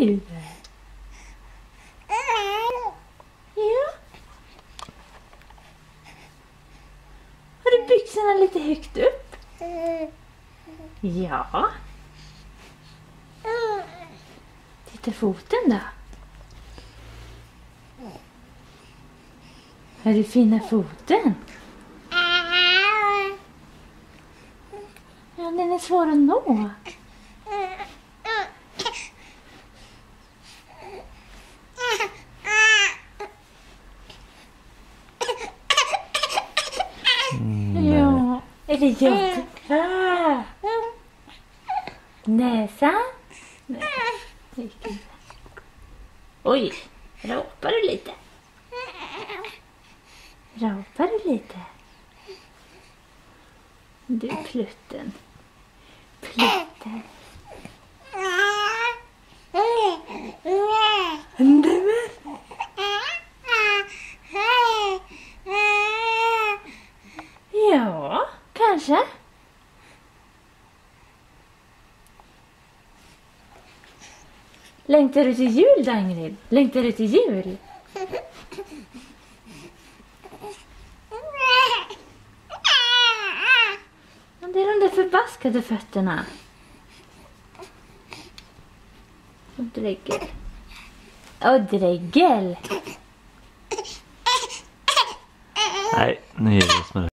du? Ja. Har du byxorna lite högt upp? Ja. Titta foten då. Har du fina foten? Ja, den är svår att nå. Ja, är det jobbigt? Näsan? Nej. Oj, rapar du lite? Rapar du lite? Du plutten. Plutten. Ja, kanske. Längtar du till jul, Dagrid? Längtar du till jul? Det är de där förbaskade fötterna. Och dregel. Och dregel. Nej, nu ger vi oss med det.